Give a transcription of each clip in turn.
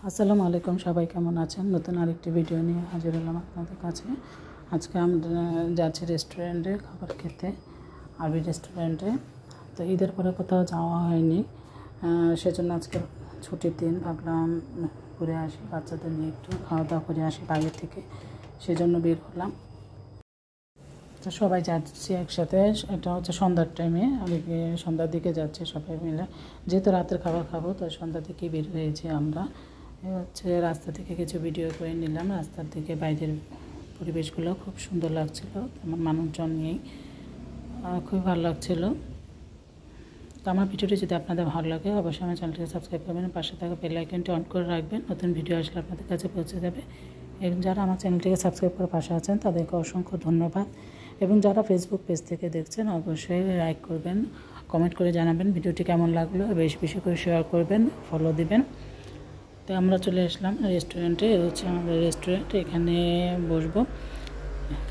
আসসালামু আলাইকুম, সবাই কেমন আছেন? নতুন আরেকটি ভিডিও নিয়ে হাজির হলাম আপনাদের কাছে। আজকে আমরা যাচ্ছি রেস্টুরেন্টে খাবার খেতে, আরবি রেস্টুরেন্টে। তো ঈদের পরে কোথাও যাওয়া হয়নি, সেজন্য আজকে ছুটির দিন ভাবলাম ঘুরে আসি, বাচ্চাদের নিয়ে একটু খাওয়া দাওয়া করে আসি বাইরে থেকে, সেজন্য বের হলাম। তো সবাই যাচ্ছি একসাথে। এটা হচ্ছে সন্ধ্যার টাইমে, অনেকে সন্ধ্যার দিকে যাচ্ছে সবাই মিলে, যেহেতু রাতের খাবার খাবো তো সন্ধ্যার দিকেই বের হয়েছি আমরা। হচ্ছে রাস্তা থেকে কিছু ভিডিও করে নিলাম। রাস্তার দিকে বাইরের পরিবেশগুলো খুব সুন্দর লাগছিল, তেমন মানুষজন নেই, খুবই ভালো লাগছিল। তো আমার ভিডিওটি যদি আপনাদের ভালো লাগে অবশ্যই আমার চ্যানেলটিকে সাবস্ক্রাইব করবেন, পাশে থাকা বেল আইকনটি অন করে রাখবেন, নতুন ভিডিও আসলে আপনাদের কাছে পৌঁছে যাবে। এবং যারা আমার চ্যানেলটিকে সাবস্ক্রাইব করে পাশে আছেন তাদেরকে অসংখ্য ধন্যবাদ। এবং যারা ফেসবুক পেজ থেকে দেখছেন অবশ্যই লাইক করবেন, কমেন্ট করে জানাবেন ভিডিওটি কেমন লাগলো, বেশি বেশি করে শেয়ার করবেন, ফলো দিবেন। তো আমরা চলে আসলাম রেস্টুরেন্টে। হচ্ছে আমাদের রেস্টুরেন্ট, এখানে বসবো,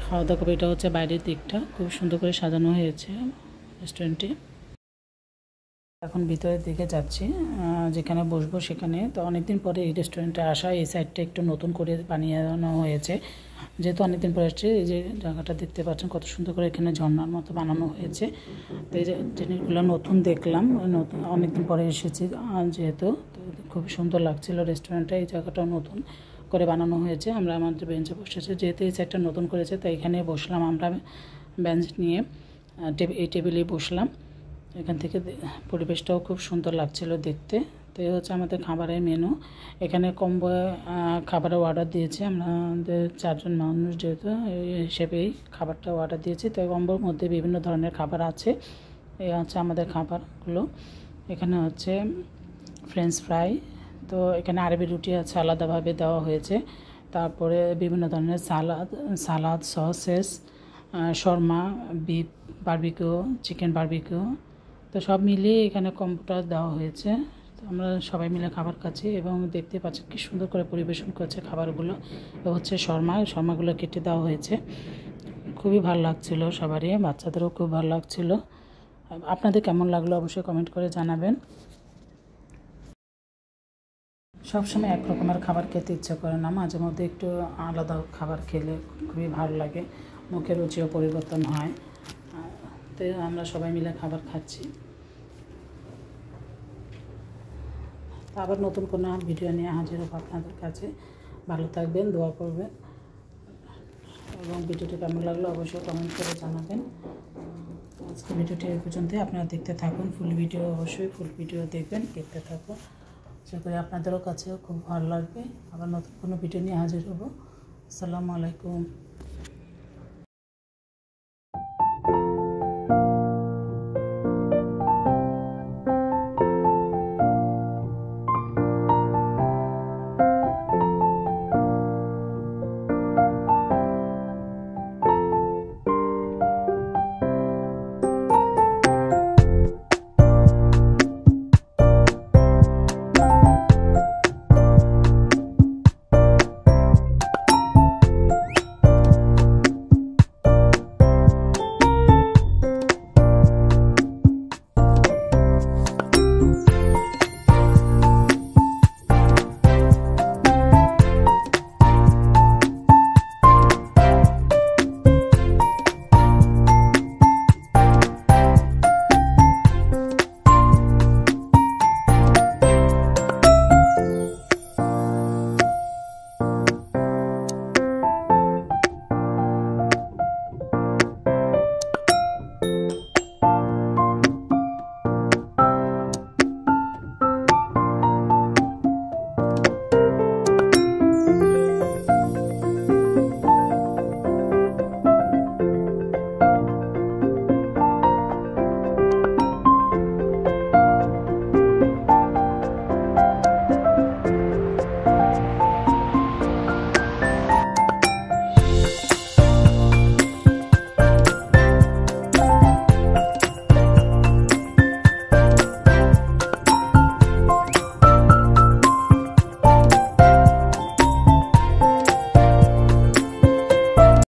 খাওয়া দাওয়া করবো। এটা হচ্ছে বাইরের দিকটা, খুব সুন্দর করে সাজানো হয়েছে রেস্টুরেন্টে। এখন ভিতরের দিকে যাচ্ছি, যেখানে বসবো সেখানে। তো অনেকদিন পরে এই রেস্টুরেন্টে আসা, এই সাইডটা একটু নতুন করে বানিয়ে হয়েছে, যেহেতু অনেকদিন পরে আসছে। এই যে জায়গাটা দেখতে পাচ্ছেন কত সুন্দর করে এখানে ঝর্ণার মতো বানানো হয়েছে। তো এই যে জিনিসগুলো নতুন দেখলাম, নতুন অনেকদিন পরে এসেছি যেহেতু, তো খুবই সুন্দর লাগছিল রেস্টুরেন্টটা। এই জায়গাটাও নতুন করে বানানো হয়েছে। আমরা আমাদের বেঞ্চে বসেছি, যেহেতু এই সাইডটা নতুন করেছে তাই এখানে বসলাম আমরা বেঞ্চ নিয়ে, এই টেবিলেই বসলাম। এখান থেকে পরিবেশটাও খুব সুন্দর লাগছিল দেখতে। তো এই হচ্ছে আমাদের খাবারের মেনু। এখানে কম্বো খাবারের অর্ডার দিয়েছি, আমাদের 4 জন মানুষ যেহেতু, এই হিসেবেই খাবারটা অর্ডার দিয়েছি। তো কম্বোর মধ্যে বিভিন্ন ধরনের খাবার আছে। এই হচ্ছে আমাদের খাবারগুলো। এখানে হচ্ছে ফ্রেঞ্চ ফ্রাই, তো এখানে আরবি রুটি আছে আলাদাভাবে দেওয়া হয়েছে। তারপরে বিভিন্ন ধরনের salad, sauces, shawarma, beef barbecue, chicken barbecue, তো সব মিলিয়ে এখানে কম্বোটা দেওয়া হয়েছে। তো আমরা সবাই মিলে খাবার খাচ্ছি এবং দেখতে পাচ্ছি কি সুন্দর করে পরিবেশন করছে খাবারগুলো। হচ্ছে শর্মাগুলো কেটে দেওয়া হয়েছে, খুবই ভালো লাগছিল সবারই, বাচ্চাদেরও খুব ভালো লাগছিল। আপনাদের কেমন লাগলো অবশ্যই কমেন্ট করে জানাবেন। সবসময় এক রকমের খাবার খেতে ইচ্ছা করে না, মাঝে মধ্যে একটু আলাদা খাবার খেলে খুবই ভালো লাগে, মুখের রুচিও পরিবর্তন হয়। তো আমরা সবাই মিলে খাবার খাচ্ছি। আবার নতুন কোনো ভিডিও নিয়ে হাজির হব আপনাদের কাছে। ভালো থাকবেন, দোয়া করবেন, এবং ভিডিওটি কেমন লাগলো অবশ্যই কমেন্ট করে জানাবেন। আজকে ভিডিওটি এই পর্যন্তই, আপনারা দেখতে থাকুন। ফুল ভিডিও দেখবেন, দেখতে থাকুন। আশা করি আপনাদেরও কাছেও খুব ভালো লাগবে। আবার নতুন কোনো ভিডিও নিয়ে হাজির হব। আসসালামু আলাইকুম।